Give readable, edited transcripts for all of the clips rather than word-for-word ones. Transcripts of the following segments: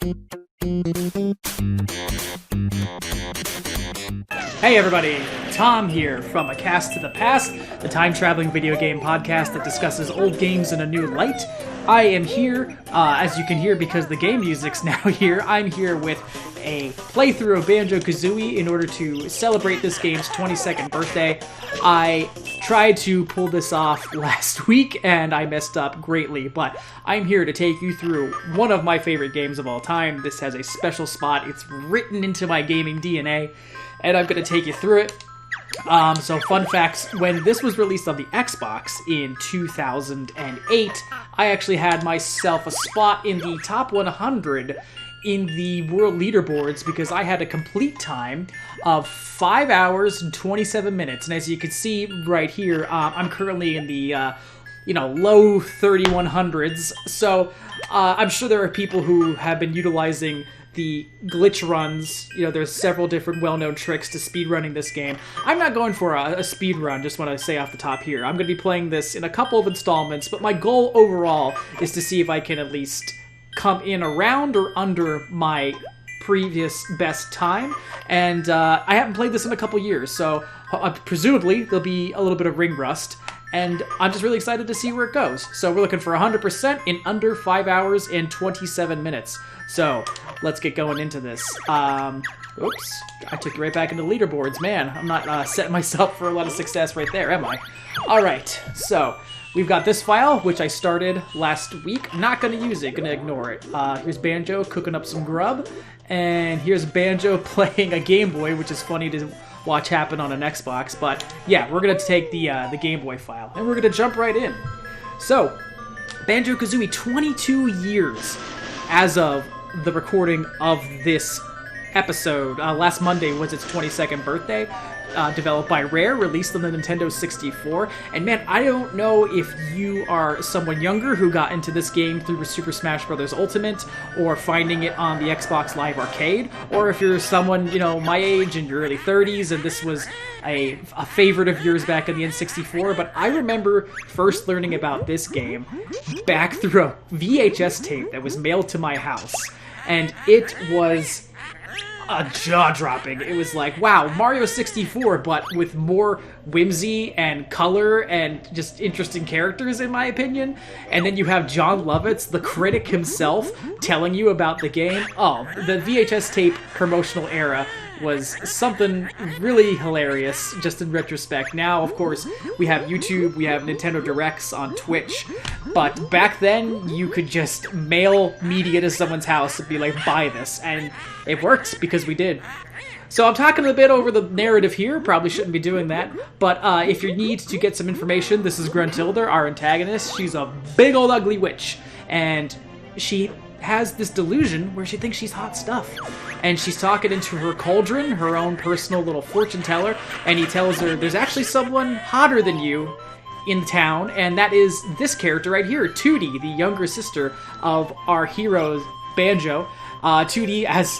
Hey everybody, Tom here from A Cast to the Past, the time-traveling video game podcast that discusses old games in a new light. I am here, as you can hear because the game music's now here, I'm here with a playthrough of Banjo-Kazooie in order to celebrate this game's 22nd birthday. I tried to pull this off last week and I messed up greatly, but I'm here to take you through one of my favorite games of all time. This has a special spot, it's written into my gaming DNA, and I'm going to take you through it. So fun facts, when this was released on the Xbox in 2008, I actually had myself a spot in the top 100 in the world leaderboards because I had a complete time of 5 hours and 27 minutes. And as you can see right here, I'm currently in the low 3100s. So I'm sure there are people who have been utilizing the glitch runs. There's several different well-known tricks to speedrunning this game. I'm not going for a speedrun, just want to say off the top here. I'm going to be playing this in a couple of installments, but my goal overall is to see if I can at least come in around or under my previous best time. And I haven't played this in a couple years, so presumably there'll be a little bit of ring rust. And I'm just really excited to see where it goes. So we're looking for 100% in under 5 hours and 27 minutes. So let's get going into this. Oops, I took you right back into leaderboards. Man, I'm not setting myself for a lot of success right there, am I? Alright, so we've got this file, which I started last week. Not going to use it, going to ignore it. Here's Banjo cooking up some grub. And here's Banjo playing a Game Boy, which is funny to watch happen on an Xbox. But yeah, we're going to take the Game Boy file, and we're going to jump right in. So, Banjo-Kazooie, 22 years as of the recording of this episode. Last Monday was its 22nd birthday. Developed by Rare, released on the Nintendo 64. And man, I don't know if you are someone younger who got into this game through Super Smash Bros. Ultimate, or finding it on the Xbox Live Arcade, or if you're someone, my age in your early 30s and this was a favorite of yours back in the N64. But I remember first learning about this game back through a VHS tape that was mailed to my house. And it was jaw-dropping. It was like, wow, Mario 64, but with more whimsy and color and just interesting characters, in my opinion. And then you have John Lovitz, the critic himself, telling you about the game. Oh, the VHS tape promotional era was something really hilarious, just in retrospect. Now, of course, we have YouTube, we have Nintendo Directs on Twitch, but back then, you could just mail media to someone's house and be like, buy this, and it worked, because we did. So I'm talking a bit over the narrative here, probably shouldn't be doing that, but if you need to get some information, this is Gruntilda, our antagonist. She's a big old ugly witch, and she has this delusion where she thinks she's hot stuff. And she's talking into her cauldron, her own personal little fortune teller, and he tells her there's actually someone hotter than you in town, and that is this character right here, Tootie, the younger sister of our hero, Banjo. Tootie, as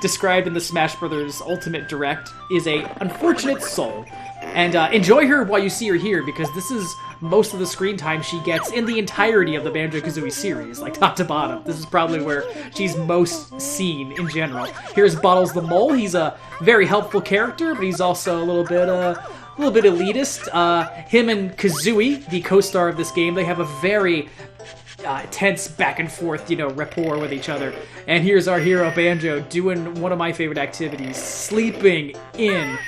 described in the Smash Bros. Ultimate Direct, is a unfortunate soul. And enjoy her while you see her here, because this is most of the screen time she gets in the entirety of the Banjo-Kazooie series, like top to bottom. This is probably where she's most seen in general. Here's Bottles the Mole. He's a very helpful character, but he's also a little bit elitist. Him and Kazooie, the co-star of this game, they have a very tense back and forth, rapport with each other. And here's our hero, Banjo, doing one of my favorite activities, sleeping in.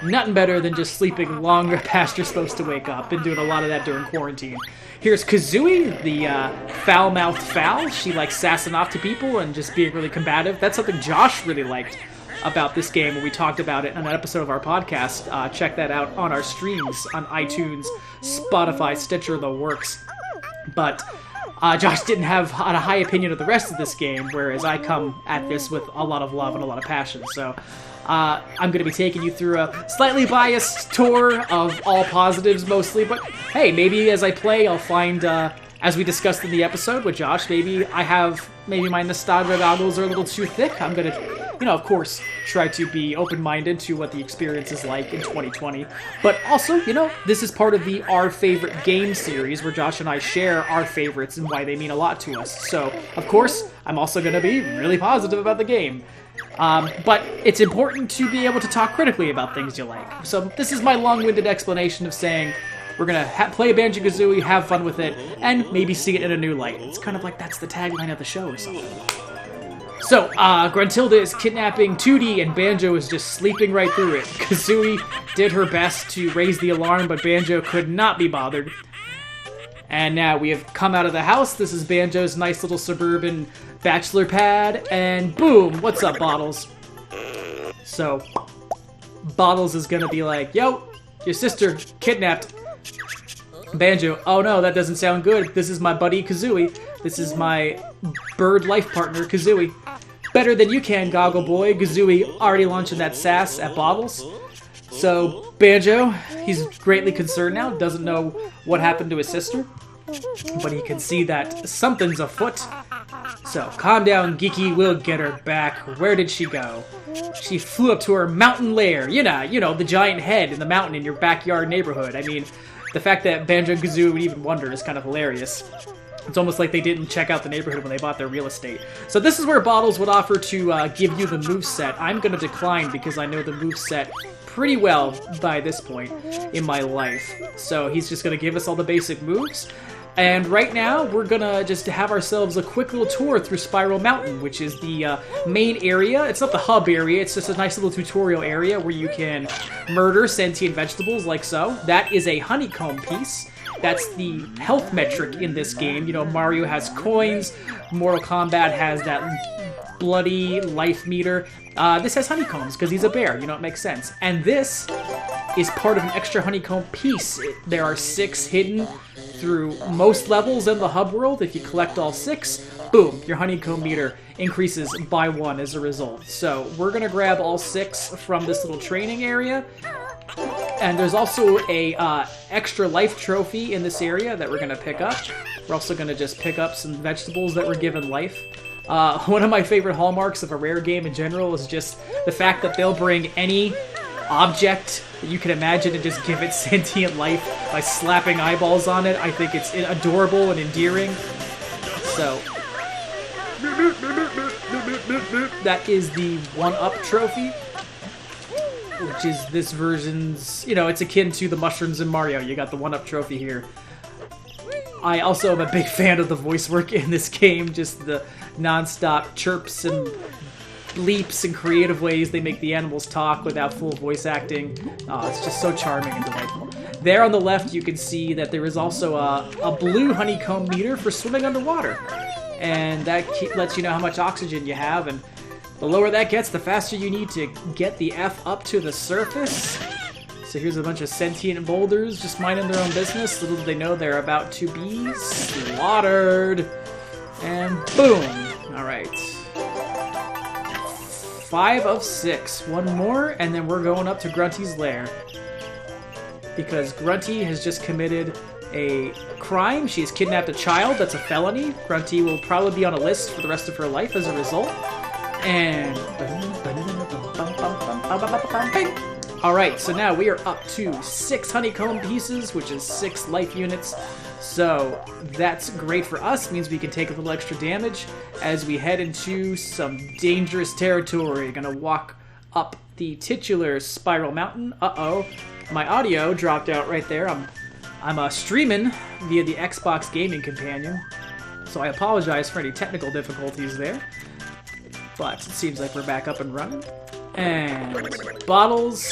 Nothing better than just sleeping longer past you're supposed to wake up. Been doing a lot of that during quarantine. Here's Kazooie, the foul-mouthed fowl. She likes sassing off to people and just being really combative. That's something Josh really liked about this game when we talked about it in an episode of our podcast. Check that out on our streams on iTunes, Spotify, Stitcher, the works. But Josh didn't have a high opinion of the rest of this game, whereas I come at this with a lot of love and a lot of passion. So I'm going to be taking you through a slightly biased tour of all positives mostly, but hey, maybe as I play I'll find as we discussed in the episode with Josh, maybe my nostalgia goggles are a little too thick. I'm gonna, of course, try to be open-minded to what the experience is like in 2020. But also, this is part of the Our Favorite Game series where Josh and I share our favorites and why they mean a lot to us. So, of course, I'm also gonna be really positive about the game. But it's important to be able to talk critically about things you like. So this is my long-winded explanation of saying we're going to play Banjo-Kazooie, have fun with it, and maybe see it in a new light. It's kind of like that's the tagline of the show or something. So, Gruntilda is kidnapping Tooty, and Banjo is just sleeping right through it. Kazooie did her best to raise the alarm, but Banjo could not be bothered. And now we have come out of the house. This is Banjo's nice little suburban bachelor pad, and boom, what's up, Bottles? So, Bottles is gonna be like, yo, your sister kidnapped. Banjo, oh no, that doesn't sound good. This is my buddy Kazooie. This is my bird life partner, Kazooie. Better than you can, Goggle Boy. Kazooie already launching that sass at Bottles. So, Banjo, he's greatly concerned now, doesn't know what happened to his sister, but he can see that something's afoot. So, calm down, Geeky, we'll get her back. Where did she go? She flew up to her mountain lair. You know, the giant head in the mountain in your backyard neighborhood. I mean, the fact that Banjo-Kazooie would even wonder is kind of hilarious. It's almost like they didn't check out the neighborhood when they bought their real estate. So this is where Bottles would offer to give you the moveset. I'm going to decline because I know the moveset pretty well by this point in my life. So he's just going to give us all the basic moves. And right now, we're going to just have ourselves a quick little tour through Spiral Mountain, which is the main area. It's not the hub area, it's just a nice little tutorial area where you can murder sentient vegetables like so. That is a honeycomb piece. That's the health metric in this game. Mario has coins, Mortal Kombat has that bloody life meter. This has honeycombs because he's a bear, it makes sense. And this is part of an extra honeycomb piece. There are 6 hidden through most levels in the hub world. If you collect all 6, boom, your honeycomb meter increases by 1 as a result. So we're going to grab all 6 from this little training area. And there's also a extra life trophy in this area that we're going to pick up. We're also going to just pick up some vegetables that were given life. One of my favorite hallmarks of a rare game in general is just the fact that they'll bring any object that you can imagine and just give it sentient life by slapping eyeballs on it. I think it's adorable and endearing. So, that is the 1-up trophy, which is this version's, it's akin to the mushrooms in Mario. You got the 1-up trophy here. I also am a big fan of the voice work in this game, just the non-stop chirps and bleeps and creative ways they make the animals talk without full voice acting. It's just so charming and delightful. There on the left you can see that there is also a blue honeycomb meter for swimming underwater. And that lets you know how much oxygen you have, and the lower that gets, the faster you need to get the F up to the surface. So here's a bunch of sentient boulders just minding their own business. Little do they know they're about to be slaughtered. And boom. Alright. 5 of 6. One more, and then we're going up to Grunty's lair. Because Grunty has just committed a crime. She has kidnapped a child. That's a felony. Grunty will probably be on a list for the rest of her life as a result. And alright, so now we are up to 6 honeycomb pieces, which is 6 life units. So that's great for us, means we can take a little extra damage as we head into some dangerous territory. Gonna walk up the titular Spiral Mountain. Uh-oh, my audio dropped out right there. I'm streaming via the Xbox Gaming Companion, so I apologize for any technical difficulties there. But it seems like we're back up and running. And Bottles.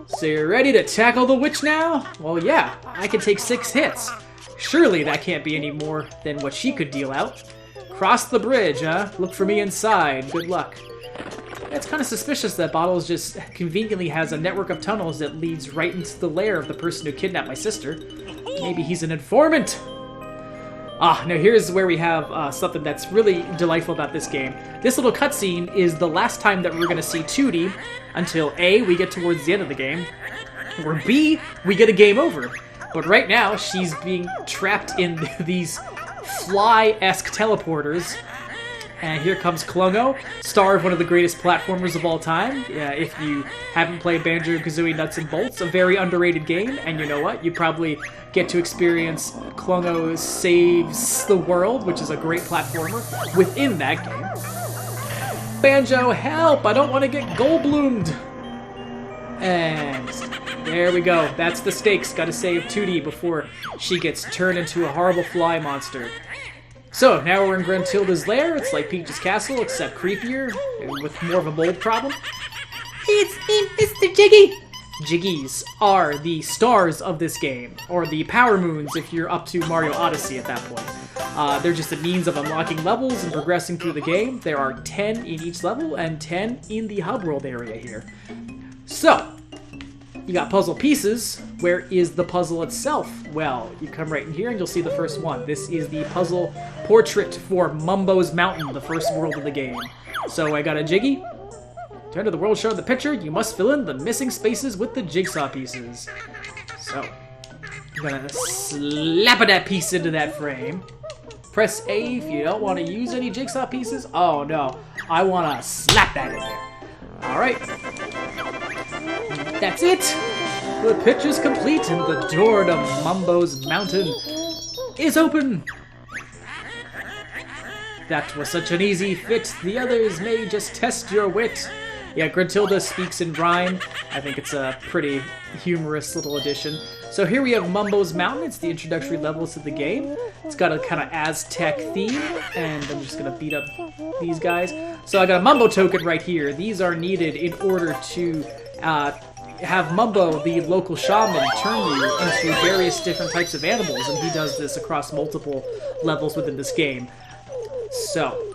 So you're ready to tackle the witch now? Well, yeah, I can take 6 hits. Surely that can't be any more than what she could deal out. Cross the bridge, huh? Look for me inside. Good luck. It's kind of suspicious that Bottles just conveniently has a network of tunnels that leads right into the lair of the person who kidnapped my sister. Maybe he's an informant. Now here's where we have something that's really delightful about this game. This little cutscene is the last time that we're going to see Tooty until A, we get towards the end of the game, or B, we get a game over. But right now, she's being trapped in these fly-esque teleporters. And here comes Klungo, star of one of the greatest platformers of all time. If you haven't played Banjo-Kazooie Nuts and Bolts, a very underrated game. And you know what? You probably get to experience Klungo Saves the World, which is a great platformer within that game. Banjo, help! I don't want to get Goldbloomed! And there we go. That's the stakes. Gotta save 2D before she gets turned into a horrible fly monster. So, now we're in Gruntilda's lair. It's like Peach's castle, except creepier, and with more of a mold problem. It's me, Mr. Jiggy! Jiggies are the stars of this game, or the Power Moons if you're up to Mario Odyssey at that point. They're just a means of unlocking levels and progressing through the game. There are 10 in each level, and 10 in the hub world area here. So, you got puzzle pieces. Where is the puzzle itself? Well, you come right in here and you'll see the first one. This is the puzzle portrait for Mumbo's Mountain, the first world of the game. So I got a Jiggy. Turn to the world shown in the picture. You must fill in the missing spaces with the jigsaw pieces. So, I'm gonna slap that piece into that frame. Press A if you don't want to use any jigsaw pieces. Oh no, I want to slap that in there. Alright. That's it! The picture's complete and the door to Mumbo's Mountain is open! That was such an easy fit, the others may just test your wit. Yeah, Gruntilda speaks in rhyme. I think it's a pretty humorous little addition. So here we have Mumbo's Mountain. It's the introductory levels to the game. It's got a kind of Aztec theme, and I'm just going to beat up these guys. So I got a Mumbo token right here. These are needed in order to have Mumbo, the local shaman, turn you into various different types of animals, and he does this across multiple levels within this game. So,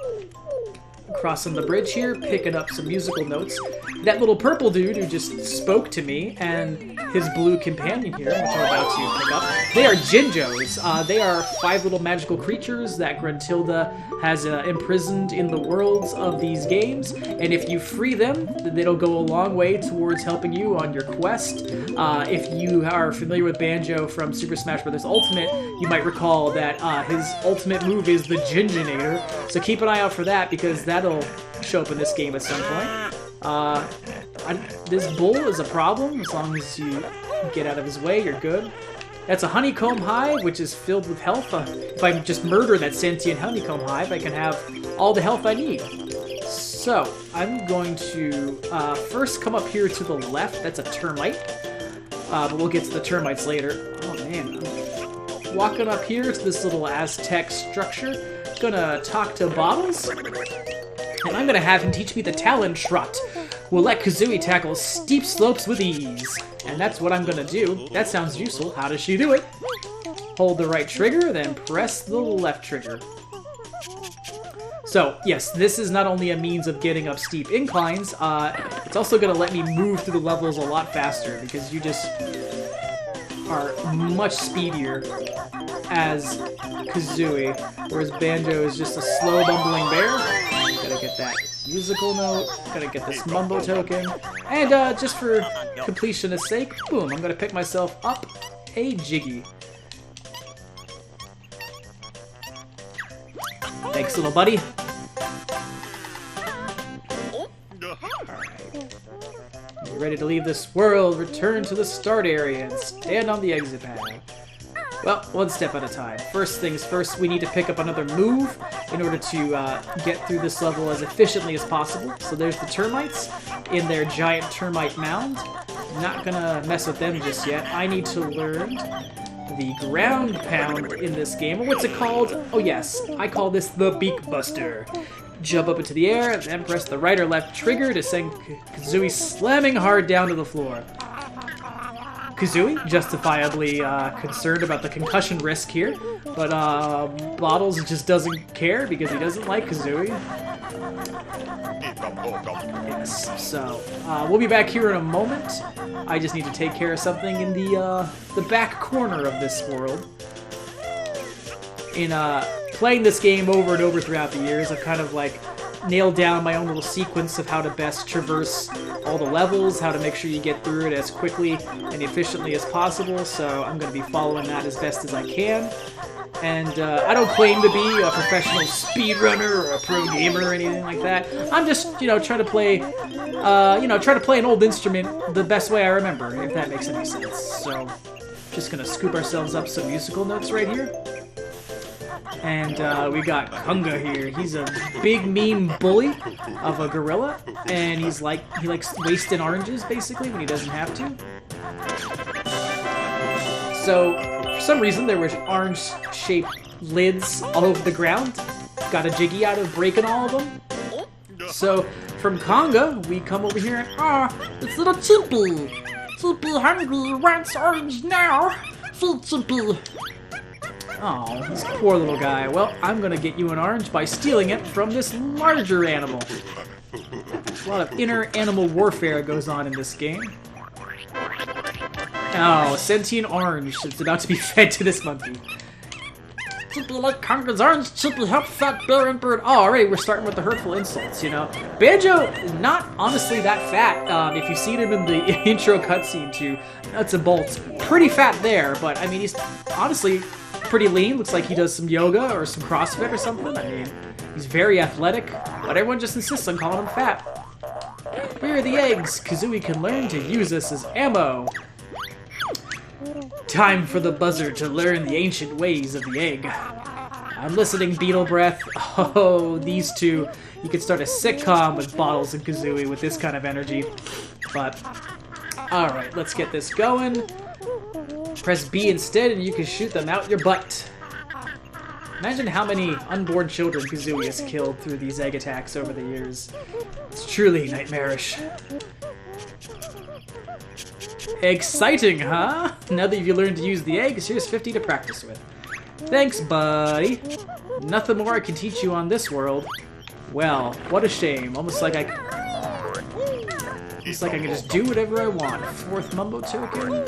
crossing the bridge here, picking up some musical notes. That little purple dude who just spoke to me, and his blue companion here, which I'm about to pick up, they are Jinjos. They are 5 little magical creatures that Gruntilda has imprisoned in the worlds of these games, and if you free them, it'll go a long way towards helping you on your quest. If you are familiar with Banjo from Super Smash Bros. Ultimate, you might recall that his ultimate move is the Jinjinator, so keep an eye out for that, because that'll show up in this game at some point. This bull is a problem. As long as you get out of his way, you're good. That's a honeycomb hive, which is filled with health. If I just murder that sentient honeycomb hive, I can have all the health I need. So, I'm going to first come up here to the left. That's a termite. But we'll get to the termites later. Oh man, I'm walking up here to this little Aztec structure. Gonna talk to Bottles. And I'm gonna have him teach me the Talon Trot. We'll let Kazooie tackle steep slopes with ease. And that's what I'm gonna do. That sounds useful. How does she do it? Hold the right trigger, then press the left trigger. So, yes, this is not only a means of getting up steep inclines, it's also gonna let me move through the levels a lot faster, because you just are much speedier as Kazooie, whereas Banjo is just a slow, bumbling bear. Gotta get that musical note, gotta get this Mumbo token, and just for completion's sake, boom, I'm gonna pick myself up a Jiggy. Thanks, little buddy. Alright. You're ready to leave this world, return to the start area, and stand on the exit pad. Well, one step at a time. First things first, we need to pick up another move in order to get through this level as efficiently as possible. So there's the termites in their giant termite mound. Not gonna mess with them just yet. I need to learn the ground pound in this game. Or what's it called? Oh yes, I call this the Beak Buster. Jump up into the air, then press the right or left trigger to send Kazooie slamming hard down to the floor. Kazooie, justifiably concerned about the concussion risk here, but Bottles just doesn't care because he doesn't like Kazooie. Yes, so we'll be back here in a moment. I just need to take care of something in the back corner of this world. In playing this game over and over throughout the years, I've kind of like nailed down my own little sequence of how to best traverse all the levels, how to make sure you get through it as quickly and efficiently as possible, so I'm going to be following that as best as I can. And I don't claim to be a professional speedrunner or a pro gamer or anything like that. I'm just, trying to play, an old instrument the best way I remember, if that makes any sense. So, just gonna scoop ourselves up some musical notes right here. And we got Kunga here. He's a big, mean bully of a gorilla, and he likes wasting oranges basically when he doesn't have to. So, for some reason, there were orange-shaped lids all over the ground. Got a jiggy out of breaking all of them. So, from Conga, we come over here and, it's little Chimpy. Chimpy hungry, wants orange now. Feed Chimpy. Oh, this poor little guy. Well, I'm gonna get you an orange by stealing it from this larger animal. A lot of inner animal warfare goes on in this game. Oh, sentient orange. It's about to be fed to this monkey. Chippy like Conga's orange. Chippy helps that bear and bird. Oh, already we're starting with the hurtful insults, Banjo, not honestly that fat. If you've seen him in the intro cutscene to Nuts and Bolts, pretty fat there. But, I mean, he's honestly pretty lean. Looks like he does some yoga or some CrossFit or something. I mean, he's very athletic. But everyone just insists on calling him fat. Where are the eggs? Kazooie can learn to use us as ammo. Time for the buzzer to learn the ancient ways of the egg. I'm listening, Beetle Breath. Oh, these two. You could start a sitcom with Bottles and Kazooie with this kind of energy. But, alright, let's get this going. Press B instead and you can shoot them out your butt. Imagine how many unborn children Kazooie has killed through these egg attacks over the years. It's truly nightmarish. Exciting, huh? Now that you learned to use the eggs, here's 50 to practice with. Thanks, buddy. Nothing more I can teach you on this world. Well, what a shame. Almost like I can just do whatever I want. Fourth Mumbo token.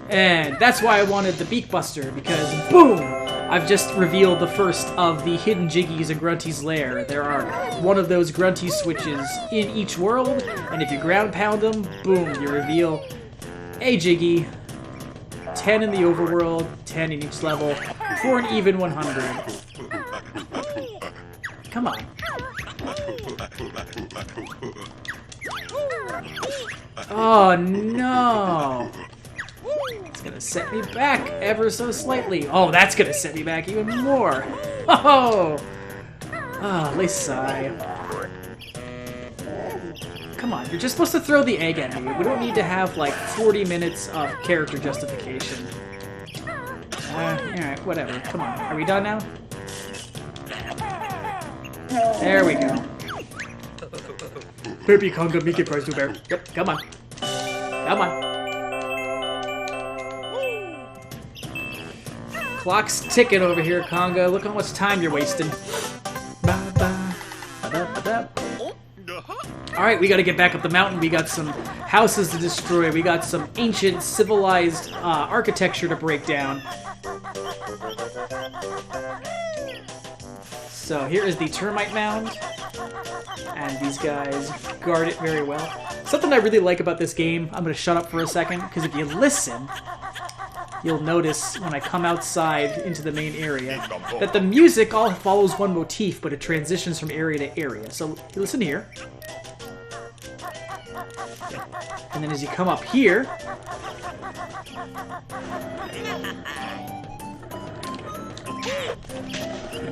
And that's why I wanted the Beak Buster, because boom! I've just revealed the first of the hidden Jiggies in Grunty's lair. There are one of those Grunty switches in each world, and if you ground pound them, boom, you reveal a Jiggy, 10 in the overworld, 10 in each level, for an even 100. Come on. Oh no! It's gonna set me back ever so slightly. Oh, that's gonna set me back even more. Oh! Ah, Lesai. Come on, you're just supposed to throw the egg at me. We don't need to have, like, 40 minutes of character justification. Alright, whatever. Come on. Are we done now? There we go. Baby Conga, Mickey Prize, do bear. Yep, come on. Come on. Clock's ticking over here, Conga. Look how much time you're wasting. Alright, we gotta get back up the mountain. We got some houses to destroy. We got some ancient, civilized architecture to break down. So here is the termite mound. And these guys guard it very well. Something I really like about this game, I'm gonna shut up for a second, because if you listen, you'll notice when I come outside into the main area that the music all follows one motif, but it transitions from area to area. So listen here. And then as you come up here,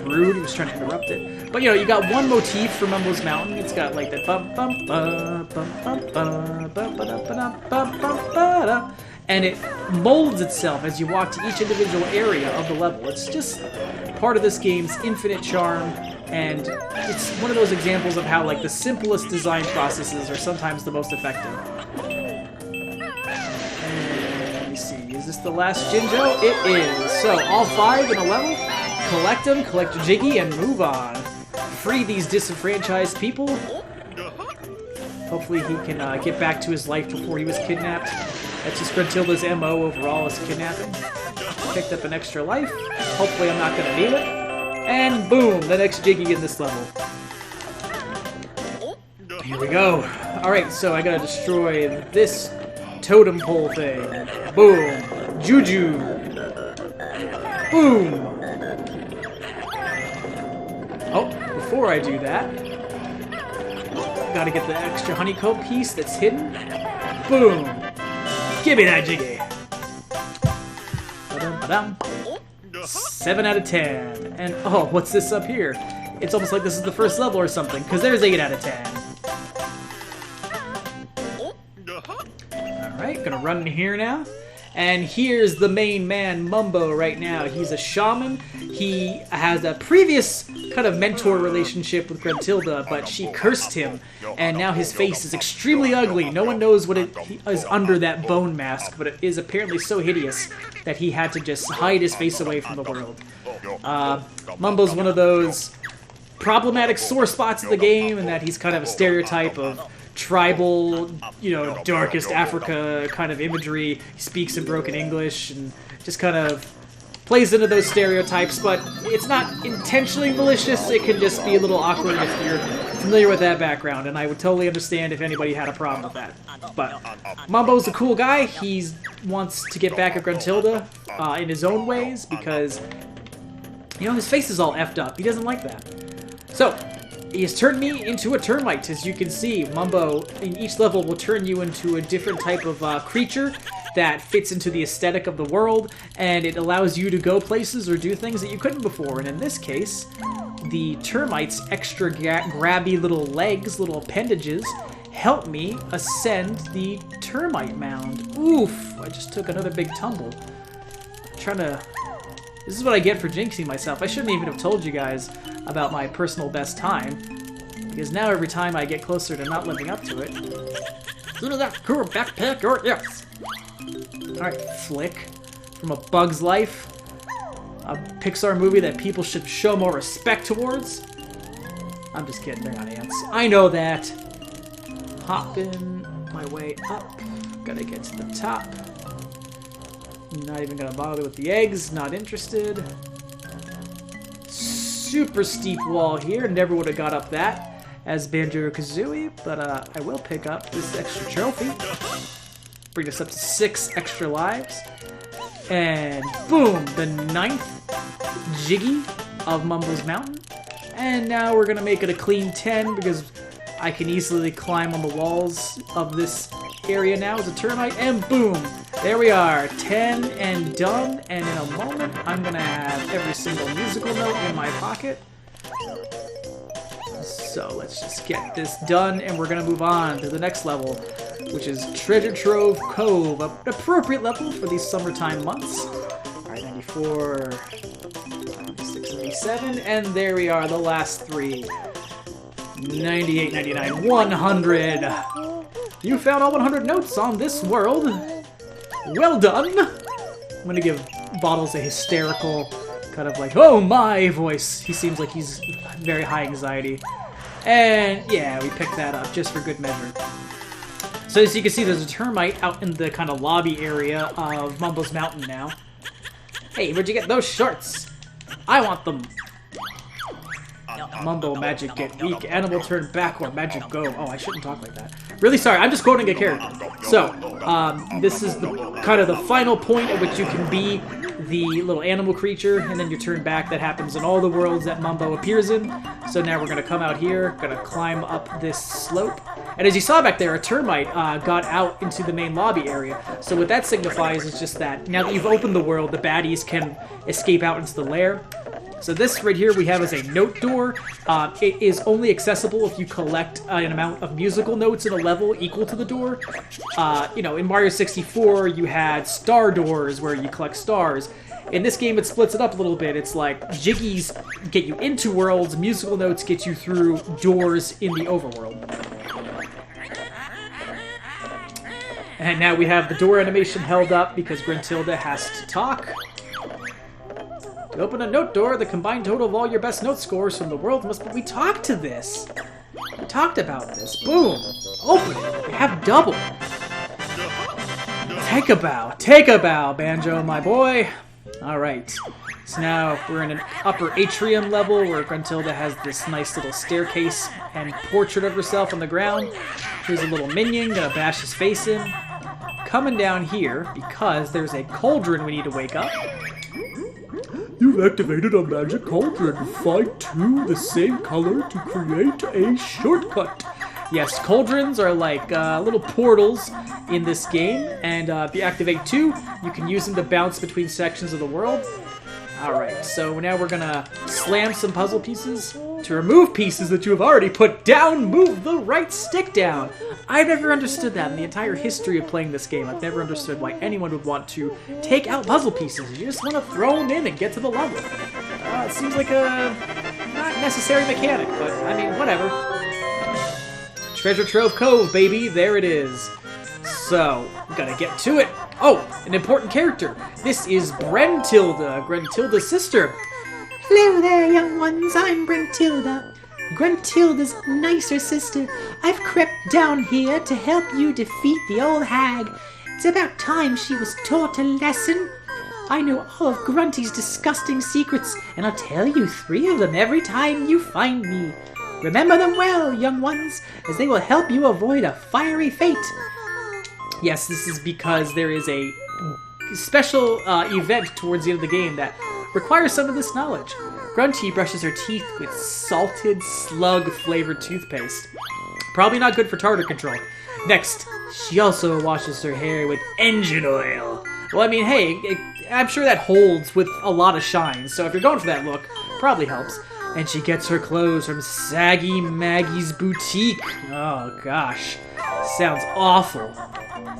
rude, he was trying to interrupt it. But you got one motif for Mumbo's Mountain. It's got like that bum bum bum bum bum bum bum bum bum bum, and it molds itself as you walk to each individual area of the level. It's just part of this game's infinite charm, and it's one of those examples of how like the simplest design processes are sometimes the most effective. And let me see, is this the last Jinjo? It is. So all 5 in a level, collect them, collect Jiggy, and move on. Free these disenfranchised people. Hopefully he can get back to his life before he was kidnapped. That's just Gruntilda's MO overall is kidnapping. Picked up an extra life. Hopefully I'm not going to need it. And boom, the next Jiggy in this level. Here we go. Alright, so I gotta destroy this totem pole thing. Boom. Juju. Boom. Oh, before I do that, gotta get the extra honeycomb piece that's hidden. Boom. Give me that jiggy. Ba-dum, ba-dum. 7 out of 10. And oh, what's this up here? It's almost like this is the first level or something, because there's 8 out of 10. Alright, gonna run in here now. And here's the main man, Mumbo, right now. He's a shaman. He has a previous kind of mentor relationship with Gruntilda, but she cursed him, and now his face is extremely ugly. No one knows what it is under that bone mask, but it is apparently so hideous that he had to just hide his face away from the world. Mumbo's one of those problematic sore spots of the game, and that he's kind of a stereotype of tribal, you know, darkest Africa kind of imagery. He speaks in broken English and just kind of plays into those stereotypes, but it's not intentionally malicious. It can just be a little awkward if you're familiar with that background, and I would totally understand if anybody had a problem with that. But Mumbo's a cool guy. He wants to get back at Gruntilda in his own ways because, you know, his face is all effed up. He doesn't like that. So he has turned me into a termite. As you can see, Mumbo in each level will turn you into a different type of creature that fits into the aesthetic of the world, and it allows you to go places or do things that you couldn't before. And in this case, the termite's extra grabby little legs, little appendages, help me ascend the termite mound. Oof, I just took another big tumble. This is what I get for jinxing myself. I shouldn't even have told you guys about my personal best time, because now every time I get closer to not living up to it. Give me that cool backpack, or yes. Alright, Flick from A Bug's Life, a Pixar movie that people should show more respect towards. I'm just kidding, they're not ants. I know that. Hopping my way up. Gotta get to the top. Not even gonna bother with the eggs, not interested. Super steep wall here, never would have got up that as Banjo-Kazooie, but I will pick up this extra trophy. Bring us up to 6 extra lives. And boom, the 9th Jiggy of Mumbo's Mountain. And now we're gonna make it a clean 10 because I can easily climb on the walls of this area now as a termite, and boom! There we are, 10 and done, and in a moment I'm gonna have every single musical note in my pocket. So let's just get this done, and we're gonna move on to the next level, which is Treasure Trove Cove, an appropriate level for these summertime months. Alright, 94, 96, 97, and there we are, the last 3. 98, 99, 100! You found all 100 notes on this world! Well done! I'm gonna give Bottles a hysterical, kind of like, oh my voice. He seems like he's very high anxiety. And yeah, we picked that up just for good measure. So as you can see, there's a termite out in the kind of lobby area of Mumbo's Mountain now. Hey, where'd you get those shorts? I want them! Mumbo, magic get weak, animal turn back, or magic go. Oh, I shouldn't talk like that. Really sorry, I'm just quoting a character. So, this is the kind of the final point at which you can be the little animal creature, and then you turn back. That happens in all the worlds that Mumbo appears in. So now we're going to come out here, going to climb up this slope. And as you saw back there, a termite got out into the main lobby area. So what that signifies is just that now that you've opened the world, the baddies can escape out into the lair. So this right here we have is a note door. It is only accessible if you collect an amount of musical notes in a level equal to the door. You know, in Mario 64 you had star doors where you collect stars. In this game it splits it up a little bit. It's like jiggies get you into worlds, musical notes get you through doors in the overworld. And now we have the door animation held up because Gruntilda has to talk. To open a note door, the combined total of all your best note scores from the world must be... We talked to this! We talked about this. Boom! Open it! You have double! Take a bow, Banjo, my boy! Alright. So now we're in an upper atrium level where Gruntilda has this nice little staircase and portrait of herself on the ground. Here's a little minion, gonna bash his face in. Coming down here, because there's a cauldron we need to wake up. You've activated a magic cauldron. Find two the same color to create a shortcut. Yes, cauldrons are like little portals in this game, and if you activate two, you can use them to bounce between sections of the world. Alright, so now we're gonna slam some puzzle pieces. To remove pieces that you have already put down, move the right stick down. I've never understood that in the entire history of playing this game. I've never understood why anyone would want to take out puzzle pieces. You just want to throw them in and get to the level. It seems like a not necessary mechanic, but I mean, whatever. Treasure Trove Cove, baby, there it is. So, gotta get to it. Oh, an important character. This is Brentilda, Gruntilda's sister. Hello there, young ones. I'm Brentilda. Gruntilda's nicer sister. I've crept down here to help you defeat the old hag. It's about time she was taught a lesson. I know all of Grunty's disgusting secrets, and I'll tell you 3 of them every time you find me. Remember them well, young ones, as they will help you avoid a fiery fate. Yes, this is because there is a special event towards the end of the game that requires some of this knowledge. Grunty brushes her teeth with salted, slug-flavored toothpaste. Probably not good for tartar control. Next, she also washes her hair with engine oil. Well, I mean, hey, I'm sure that holds with a lot of shine, so if you're going for that look, probably helps. And she gets her clothes from Saggy Maggie's boutique. Oh, gosh. Sounds awful.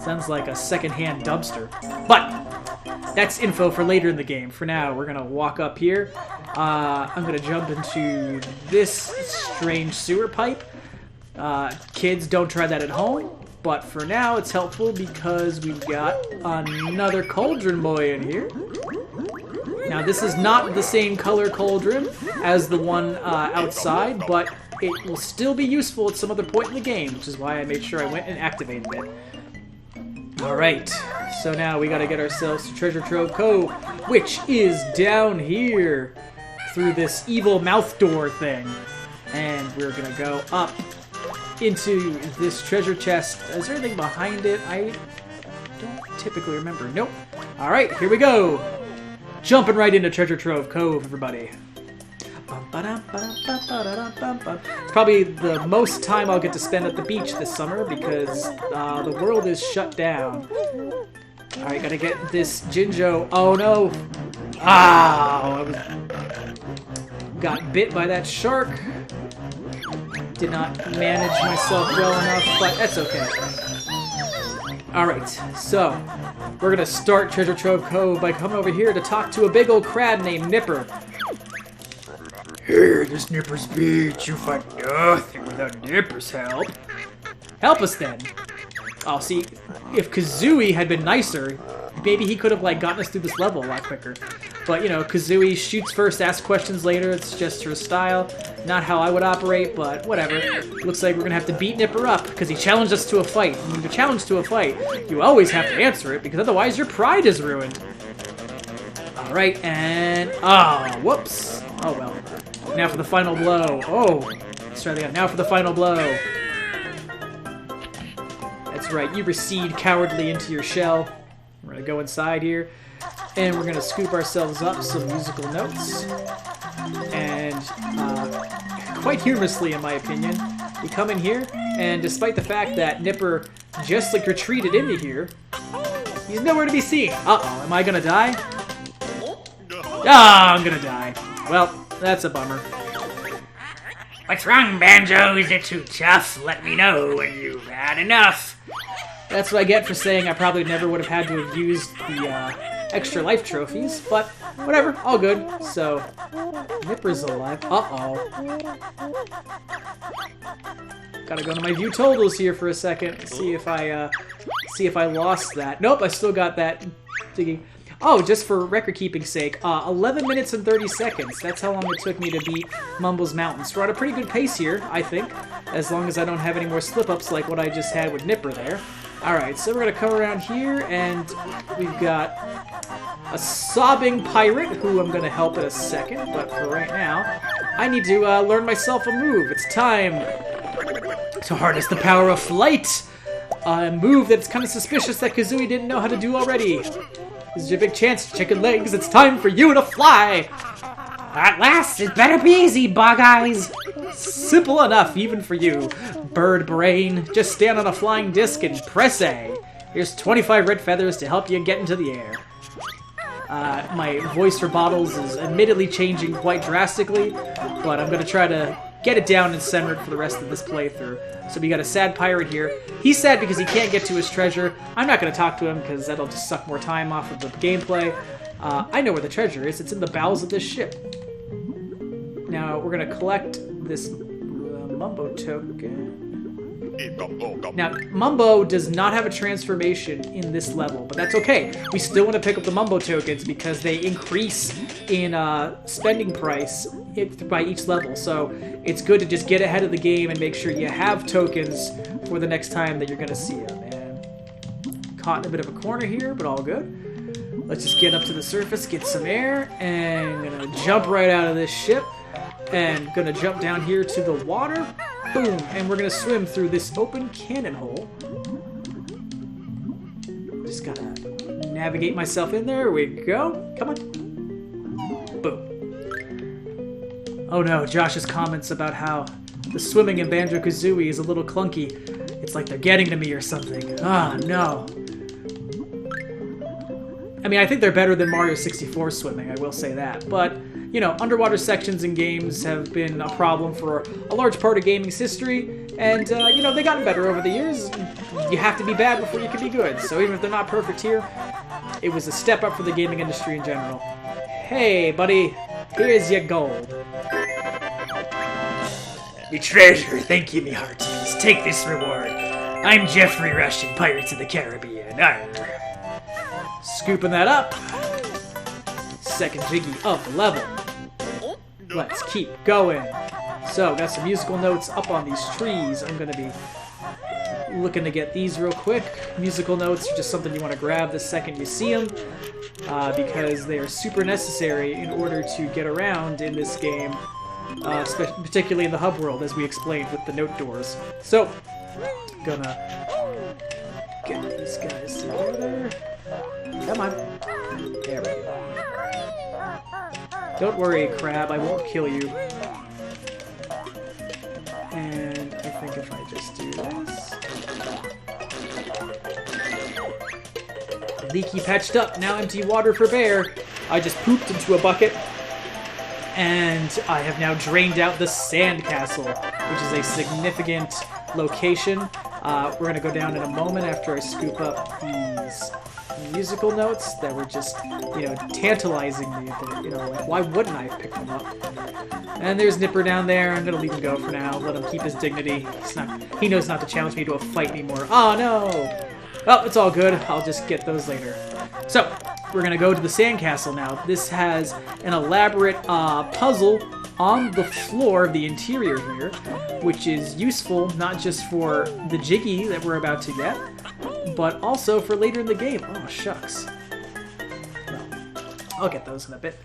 Sounds like a secondhand dumpster. But that's info for later in the game. For now, we're going to walk up here. I'm going to jump into this strange sewer pipe. Kids, don't try that at home. But for now, it's helpful because we've got another cauldron boy in here. Now, this is not the same color cauldron as the one outside, but it will still be useful at some other point in the game, which is why I made sure I went and activated it. Alright, so now we gotta get ourselves to Treasure Trove Cove, which is down here through this evil mouth door thing. And we're gonna go up into this treasure chest. Is there anything behind it? I don't typically remember. Nope. Alright, here we go. Jumping right into Treasure Trove Cove, everybody. It's probably the most time I'll get to spend at the beach this summer because the world is shut down. Alright, gotta get this Jinjo. Oh no! I got bit by that shark. Did not manage myself well enough, but that's okay. Alright, so we're gonna start Treasure Trove Cove by coming over here to talk to a big old crab named Nipper. Here, this Nipper's beach. You find nothing without Nipper's help. Help us then. Oh, see, if Kazooie had been nicer, maybe he could have gotten us through this level a lot quicker. But you know, Kazooie shoots first, asks questions later. It's just her style. Not how I would operate, but whatever. Looks like we're gonna have to beat Nipper up because he challenged us to a fight. And when you're challenged to a fight, you always have to answer it because otherwise your pride is ruined. All right, and whoops. Oh well. Now for the final blow. Oh, let's try that again. Now for the final blow. That's right, you recede cowardly into your shell. We're gonna go inside here, and we're gonna scoop ourselves up some musical notes. And quite humorously, in my opinion, we come in here, and despite the fact that Nipper just retreated into here, he's nowhere to be seen. Uh-oh, am I gonna die? Ah, I'm gonna die. Well, that's a bummer. What's wrong, Banjo? Is it too tough? Let me know when you've had enough. That's what I get for saying I probably never would have had to have used the extra life trophies, but whatever, all good. So, Nipper's alive. Uh-oh. Gotta go to my view totals here for a second, see if I lost that. Nope, I still got that digging. Oh, just for record-keeping's sake, 11 minutes and 30 seconds. That's how long it took me to beat Mumble's Mountain. So we're at a pretty good pace here, I think, as long as I don't have any more slip-ups like what I just had with Nipper there. Alright, so we're gonna come around here, and we've got a sobbing pirate, who I'm gonna help in a second, but for right now, I need to learn myself a move. It's time to harness the power of flight! A move that's kind of suspicious that Kazooie didn't know how to do already. This is your big chance, chicken legs. It's time for you to fly! At last, it better be easy, Bug Eyes. Simple enough, even for you, bird brain. Just stand on a flying disc and press A. Here's 25 red feathers to help you get into the air. My voice for Bottles is admittedly changing quite drastically, but I'm going to try to get it down and centered for the rest of this playthrough. So we got a sad pirate here. He's sad because he can't get to his treasure. I'm not going to talk to him because that'll just suck more time off of the gameplay. I know where the treasure is. It's in the bowels of this ship. Now, we're going to collect this Mumbo token. Now, Mumbo does not have a transformation in this level, but that's okay. We still want to pick up the Mumbo tokens because they increase in spending price by each level. So it's good to just get ahead of the game and make sure you have tokens for the next time that you're going to see them. And caught in a bit of a corner here, but all good. Let's just get up to the surface, get some air, and I'm going to jump right out of this ship. And gonna jump down here to the water. Boom! And we're gonna swim through this open cannon hole. Just gotta navigate myself in there. We go. Come on. Boom. Oh no, Josh's comments about how the swimming in Banjo-Kazooie is a little clunky. It's like they're getting to me or something. Ah, no. I mean, I think they're better than Mario 64 swimming, I will say that. But, you know, underwater sections in games have been a problem for a large part of gaming's history. And, you know, they've gotten better over the years. You have to be bad before you can be good. So even if they're not perfect here, it was a step up for the gaming industry in general. Hey, buddy, here's your gold. Me treasure, thank you, me hearties. Take this reward. I'm Jeffrey Rush in Pirates of the Caribbean. Arr. Scooping that up. Second jiggy of the level. Let's keep going. So, got some musical notes up on these trees. I'm going to be looking to get these real quick. Musical notes are just something you want to grab the second you see them, because they are super necessary in order to get around in this game, particularly in the hub world, as we explained with the note doors. So, gonna get these guys together. Come on. There we go. Don't worry, Crab, I won't kill you. And I think if I just do this... Leaky patched up, now empty water for Bear. I just pooped into a bucket. And I have now drained out the sand castle, which is a significant location. We're going to go down in a moment after I scoop up these musical notes that were just, you know, tantalizing me. You know, like, why wouldn't I pick them up? And there's Nipper down there. I'm gonna leave him go for now. Let him keep his dignity. He knows not to challenge me to a fight anymore. Oh no! Well, it's all good. I'll just get those later. So, we're gonna go to the sandcastle now. This has an elaborate puzzle on the floor of the interior here, which is useful not just for the jiggy that we're about to get, but also for later in the game. Oh, shucks. Well, I'll get those in a bit.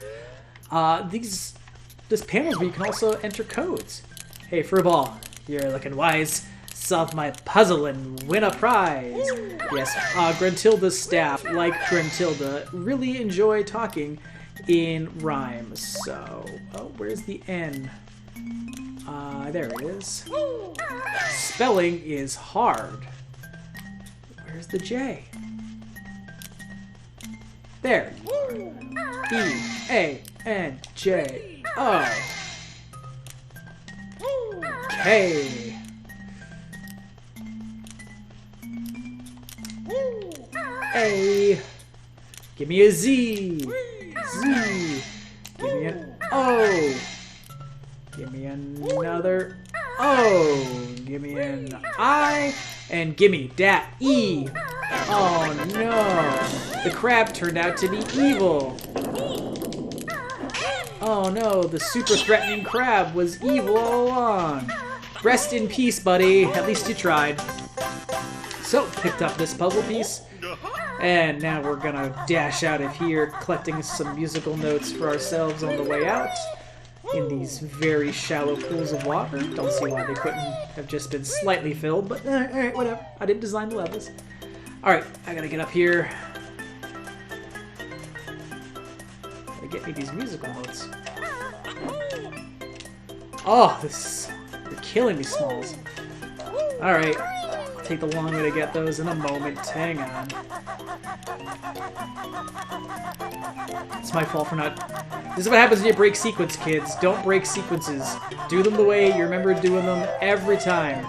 This panel is where you can also enter codes. Hey, Furball, you're looking wise. Solve my puzzle and win a prize. Yes, Gruntilda's staff, like Gruntilda, really enjoy talking in rhyme. So, oh, where's the N? There it is. Spelling is hard. Where's the J? There. E-A-N-J-O. K. A. Give me a Z. Z. Give me an O. Give me another O. Give me an I. And gimme dat E. Oh no. The crab turned out to be evil. Oh no, the super threatening crab was evil all along. Rest in peace, buddy. At least you tried. So, picked up this puzzle piece, and now we're gonna dash out of here, collecting some musical notes for ourselves on the way out in these very shallow pools of water. Don't see why they couldn't have just been slightly filled, but alright, whatever. I didn't design the levels. Alright, I gotta get up here. Gotta get me these musical notes. Oh, you're killing me, Smalls. Alright, I'll take the long way to get those in a moment. Hang on. It's my fault for not... This is what happens when you break sequence, kids. Don't break sequences. Do them the way you remember doing them every time.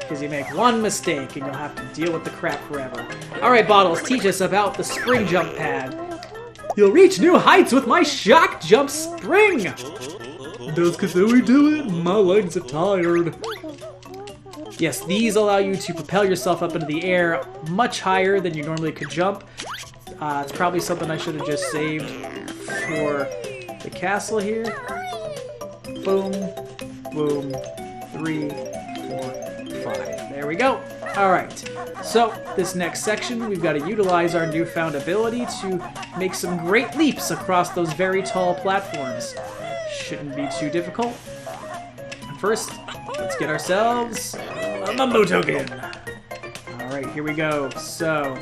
Because you make one mistake and you'll have to deal with the crap forever. Alright, Bottles, teach us about the spring jump pad. You'll reach new heights with my shock jump spring! Does Kazooie do it? My legs are tired. Yes, these allow you to propel yourself up into the air much higher than you normally could jump. It's probably something I should have just saved for the castle here. Boom, boom, 3, 4, 5. There we go. Alright, so this next section, we've got to utilize our newfound ability to make some great leaps across those very tall platforms. Shouldn't be too difficult. First, let's get ourselves a Mumbo token. Alright, here we go. So,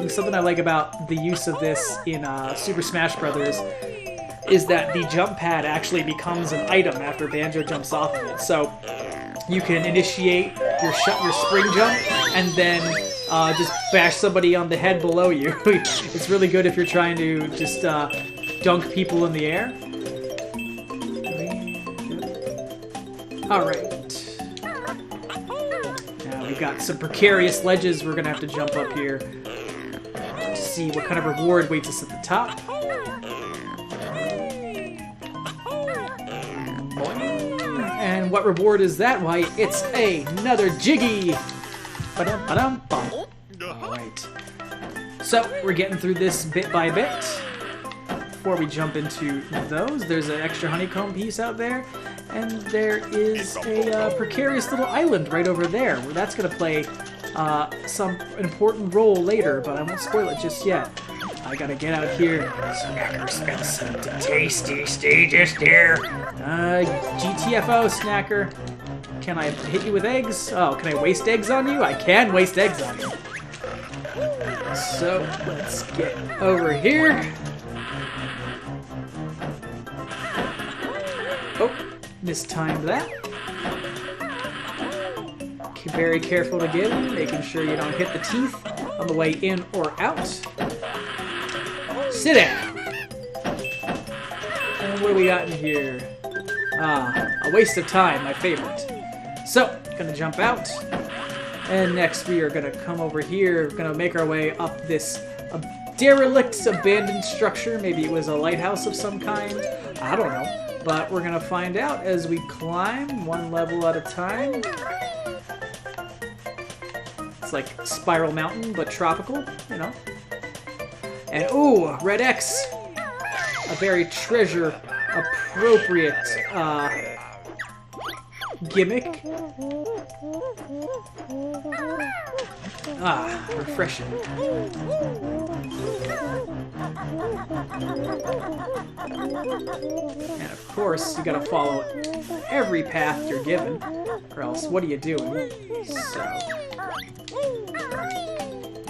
something I like about the use of this in Super Smash Bros. Is that the jump pad actually becomes an item after Banjo jumps off of it. So you can initiate your spring jump and then just bash somebody on the head below you. It's really good if you're trying to just dunk people in the air. Alright. Now we've got some precarious ledges we're going to have to jump up here to see what kind of reward waits us at the top. And what reward is that? Why, it's another Jiggy! Ba-dum-ba-dum-bum. Alright. So, we're getting through this bit by bit. Before we jump into those, there's an extra honeycomb piece out there. And there is a precarious little island right over there, where that's going to play some important role later, but I won't spoil it just yet. I gotta get out here. Snacker's got some tasty stages here. GTFO, Snacker. Can I hit you with eggs? Oh, can I waste eggs on you? I can waste eggs on you. So, let's get over here. Oh, mistimed that. Very careful to get in, making sure you don't hit the teeth on the way in or out. Sit down. And what do we got in here? A waste of time, my favorite. So, gonna jump out. And next we are gonna come over here, gonna make our way up this derelict, abandoned structure. Maybe it was a lighthouse of some kind. I don't know. But we're gonna find out as we climb one level at a time. It's like Spiral Mountain, but tropical, you know. And ooh, red X! A very treasure-appropriate gimmick. Ah, refreshing. And of course, you gotta follow every path you're given, or else what are you doing? So,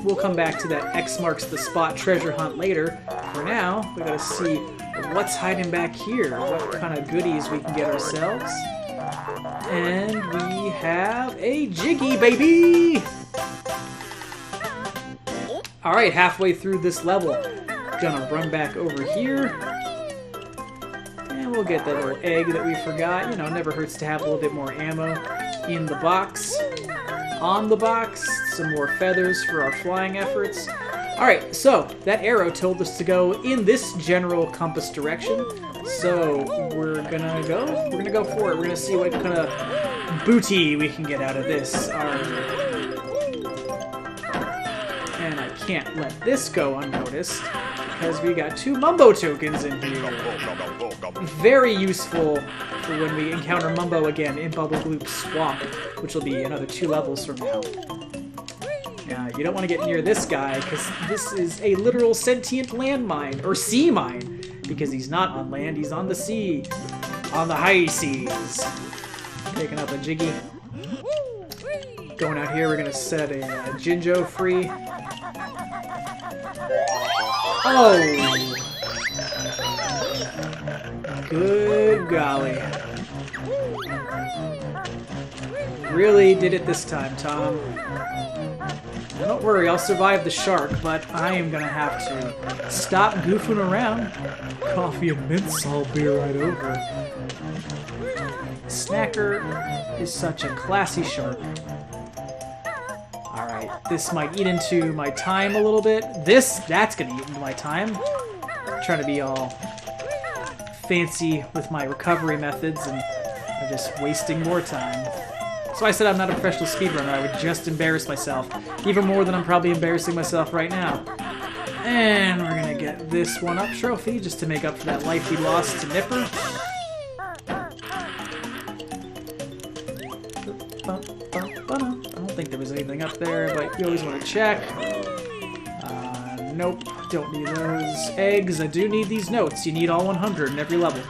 we'll come back to that X marks the spot treasure hunt later. For now, we gotta see what's hiding back here, what kind of goodies we can get ourselves. And we have a Jiggy, baby! Alright, halfway through this level. Gonna run back over here. And we'll get that little egg that we forgot. You know, never hurts to have a little bit more ammo in the box. On the box, some more feathers for our flying efforts. Alright, so that arrow told us to go in this general compass direction. So we're gonna go for it. We're gonna see what kind of booty we can get out of this. And I can't let this go unnoticed. because we got 2 Mumbo tokens in here. Very useful for when we encounter Mumbo again in Bubble Gloop's Swamp, which will be another 2 levels from now. Now, you don't want to get near this guy, because this is a literal sentient landmine, or sea mine, because he's not on land, he's on the sea. On the high seas. Picking up a Jiggy. Going out here, we're going to set a Jinjo free. Oh! Good golly. Really did it this time, Tom. Now, don't worry, I'll survive the shark, but I am going to have to stop goofing around. Coffee and mint salt, be right over. Snacker is such a classy shark. Alright, this might eat into my time a little bit. That's gonna eat into my time. I'm trying to be all fancy with my recovery methods, and I'm just wasting more time. So I said I'm not a professional speedrunner, I would just embarrass myself. Even more than I'm probably embarrassing myself right now. And we're gonna get this one-up trophy, just to make up for that life we lost to Nipper. I don't think there was anything up there, but you always want to check. Nope, don't need those eggs. I do need these notes. You need all 100 in every level.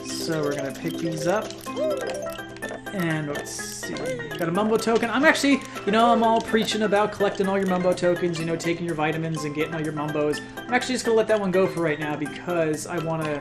So we're going to pick these up. And let's see. Got a Mumbo token. I'm actually, I'm all preaching about collecting all your Mumbo tokens, taking your vitamins and getting all your Mumbos. I'm actually just going to let that one go for right now because I want to,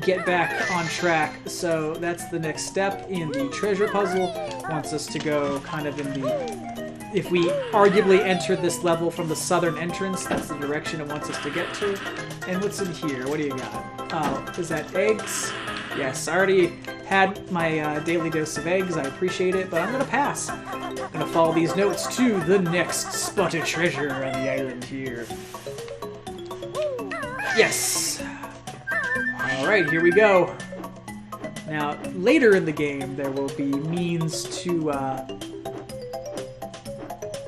get back on track. So that's the next step in the treasure puzzle. Wants us to go kind of in the... If we arguably entered this level from the southern entrance, that's the direction it wants us to get to. And what's in here? What do you got? Oh, is that eggs? Yes, I already had my daily dose of eggs. I appreciate it, but I'm going to pass. I'm going to follow these notes to the next spot of treasure on the island here. Yes! Alright, here we go. Now, later in the game, there will be means to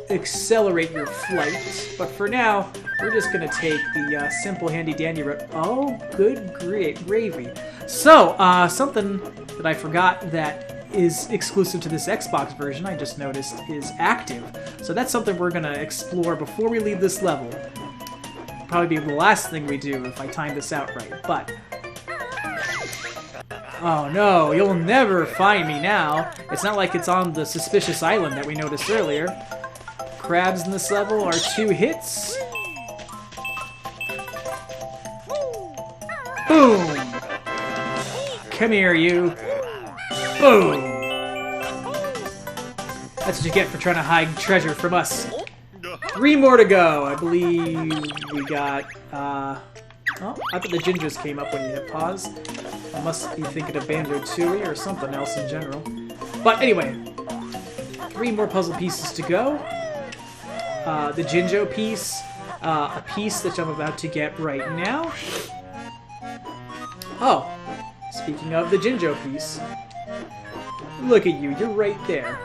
accelerate your flight. But for now, we're just going to take the simple handy-dandy route. Oh, good gravy. So, something that I forgot that is exclusive to this Xbox version, I just noticed, is active. So that's something we're going to explore before we leave this level. Probably be the last thing we do if I time this out right, but... Oh no, you'll never find me now. It's not like it's on the suspicious island that we noticed earlier. Crabs in this level are 2 hits. Boom! Come here, you. Boom! That's what you get for trying to hide treasure from us. 3 more to go. I believe we got, Oh, I thought the Jinjos came up when you hit pause. I must be thinking of Banjo-Kazooie or something else in general. But anyway, 3 more puzzle pieces to go. The Jinjo piece, a piece that I'm about to get right now. Oh, speaking of the Jinjo piece, look at you, you're right there.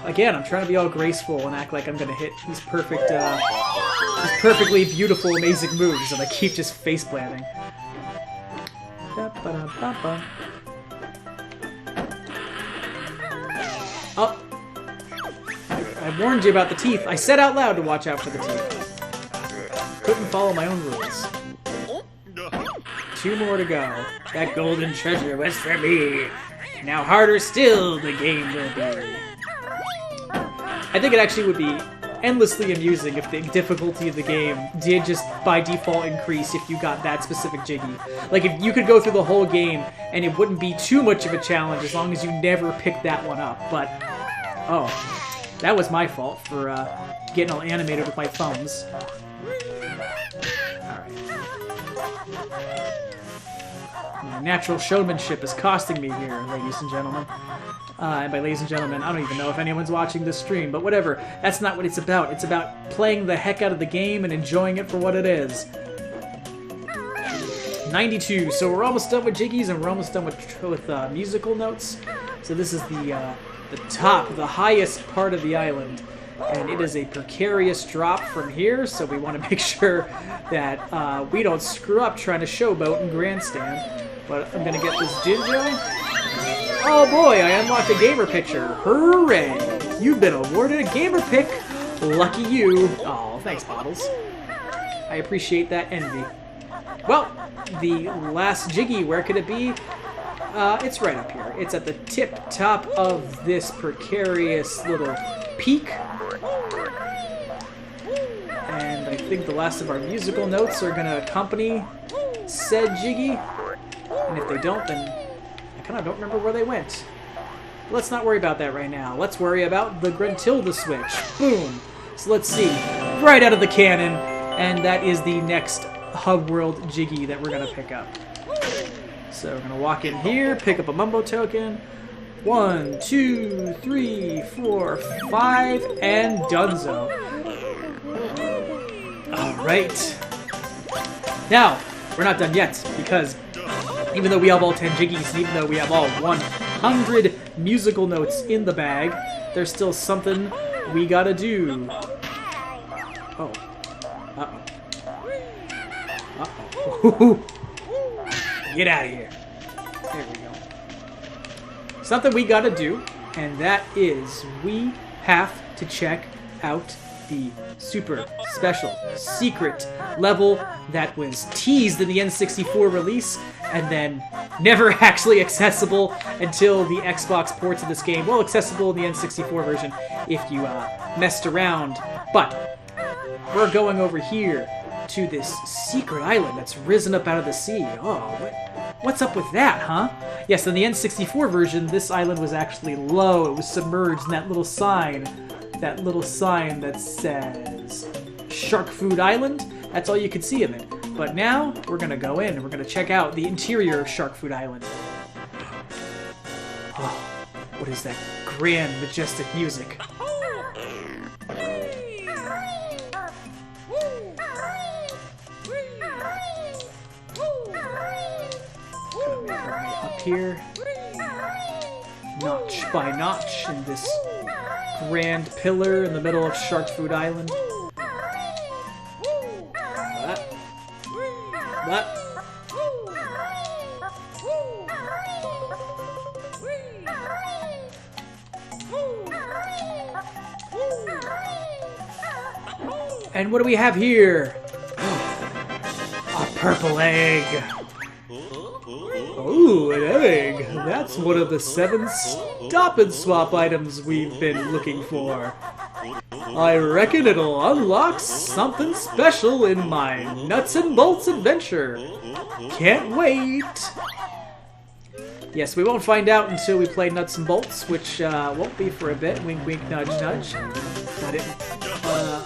Again, I'm trying to be all graceful and act like I'm gonna hit these perfect, these perfectly beautiful, amazing moves, and I keep just face-planting. Oh! I warned you about the teeth. I said out loud to watch out for the teeth. Couldn't follow my own rules. 2 more to go. That golden treasure was for me. Now harder still the game will be. I think it actually would be endlessly amusing if the difficulty of the game did just by default increase if you got that specific Jiggy. Like, if you could go through the whole game and it wouldn't be too much of a challenge as long as you never picked that one up. But, oh, that was my fault for getting all animated with my thumbs. Alright. My natural showmanship is costing me here, ladies and gentlemen. And by ladies and gentlemen, I don't even know if anyone's watching this stream, but whatever. That's not what it's about. It's about playing the heck out of the game and enjoying it for what it is. 92. So we're almost done with Jiggies, and we're almost done with musical notes. So this is the top, the highest part of the island. and it is a precarious drop from here, so we want to make sure that we don't screw up trying to showboat and grandstand. But I'm going to get this Jinjo. Oh boy, I unlocked a gamer picture. Hooray! You've been awarded a gamer pick. Lucky you. Oh, thanks, Bottles. I appreciate that envy. Well, the last Jiggy, where could it be? It's right up here. It's at the tip top of this precarious little peak. And I think the last of our musical notes are going to accompany said Jiggy. And if they don't, then I kind of don't remember where they went. Let's not worry about that right now. Let's worry about the Gruntilda switch. Boom. So let's see. Right out of the cannon. And that is the next Hub World Jiggy that we're going to pick up. So we're going to walk in here, pick up a Mumbo token. 1, 2, 3, 4, 5, and Dunzo. Alright. Now, we're not done yet, because even though we have all 10 Jiggies, and even though we have all 100 musical notes in the bag, there's still something we gotta do. Oh. Uh-oh. Uh-oh. Get out of here. There we go. Something we gotta do, and that is we have to check out the super special secret level that was teased in the N64 release and then never actually accessible until the Xbox ports of this game. Well, accessible in the N64 version if you messed around. But we're going over here to this secret island that's risen up out of the sea. Oh, what's up with that, huh? Yes, in the N64 version, this island was actually low. It was submerged in that little sign that says Shark Food Island. That's all you could see of it. But now we're gonna go in and we're gonna check out the interior of Shark Food Island. Oh, what is that grand, majestic music? Up here, notch by notch, in this grand pillar in the middle of Shark Food Island. That. And what do we have here? A purple egg. Ooh, an egg. That's one of the 7 Stop and Swap items we've been looking for. I reckon it'll unlock something special in my Nuts and Bolts adventure. Can't wait. Yes, we won't find out until we play Nuts and Bolts, which won't be for a bit. Wink, wink, nudge, nudge. But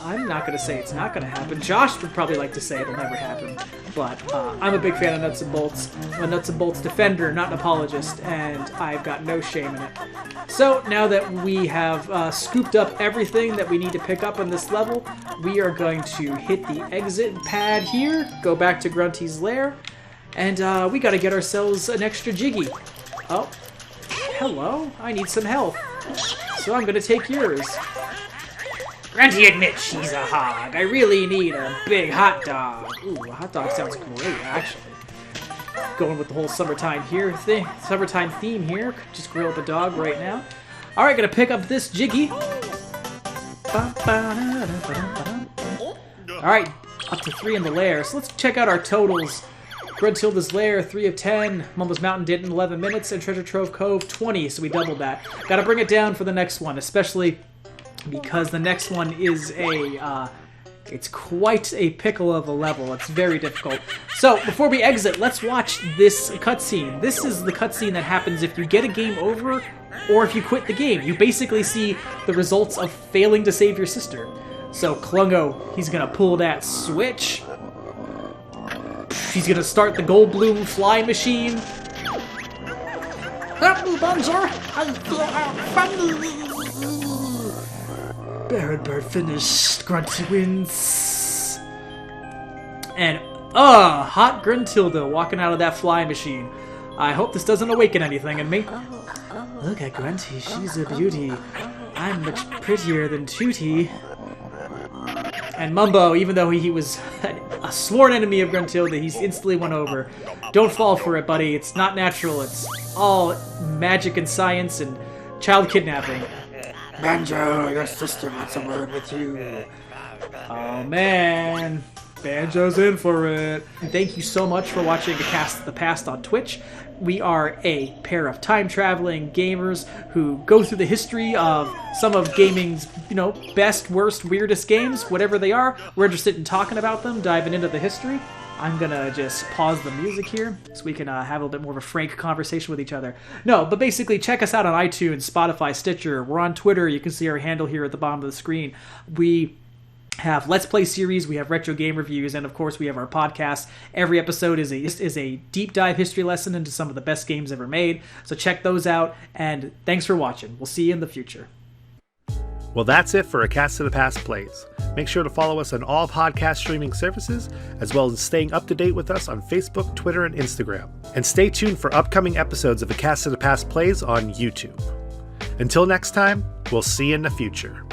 I'm not going to say it's not going to happen. Josh would probably like to say it'll never happen. But I'm a big fan of Nuts and Bolts. I'm a Nuts and Bolts defender, not an apologist, and I've got no shame in it. So now that we have scooped up everything that we need to pick up on this level, we are going to hit the exit pad here, go back to Grunty's lair, and we got to get ourselves an extra Jiggy. Oh, hello, I need some health, so I'm going to take yours. Grunty admits she's a hog. I really need a big hot dog. Ooh, a hot dog sounds great, actually. Going with the whole summertime theme here. Just grill up a dog right now. All right, gonna pick up this Jiggy. All right, up to 3 in the lair. So let's check out our totals. Gruntilda's Lair, 3 of 10. Mumbo's Mountain did in 11 minutes, and Treasure Trove Cove, 20. So we doubled that. Gotta bring it down for the next one, especially because the next one is it's quite a pickle of a level. It's very difficult. So, before we exit, let's watch this cutscene. This is the cutscene that happens if you get a game over or if you quit the game. You basically see the results of failing to save your sister. So, Klungo, he's gonna pull that switch. He's gonna start the Goldblum fly machine. Help me, Banjo! I feel out. Baron Bird finished. Grunty wins. And, hot Gruntilda walking out of that fly machine. I hope this doesn't awaken anything in me. Look at Grunty, she's a beauty. I'm much prettier than Tootie. And Mumbo, even though he was a sworn enemy of Gruntilda, he's instantly won over. Don't fall for it, buddy. It's not natural. It's all magic and science and child kidnapping. Banjo, your sister wants a word with you. Oh, man. Banjo's in for it. Thank you so much for watching A Cast of the Past on Twitch. We are a pair of time-traveling gamers who go through the history of some of gaming's, best, worst, weirdest games, whatever they are. We're interested in talking about them, diving into the history. I'm gonna just pause the music here so we can have a little bit more of a frank conversation with each other. No, but basically check us out on iTunes, Spotify, Stitcher. We're on Twitter. You can see our handle here at the bottom of the screen. We have Let's Play series, we have retro game reviews, and of course we have our podcast. Every episode is a deep dive history lesson into some of the best games ever made. So check those out, and thanks for watching. We'll see you in the future. Well, that's it for A Cast of the Past Plays. Make sure to follow us on all podcast streaming services, as well as staying up to date with us on Facebook, Twitter, and Instagram. And stay tuned for upcoming episodes of A Cast of the Past Plays on YouTube. Until next time, we'll see you in the future.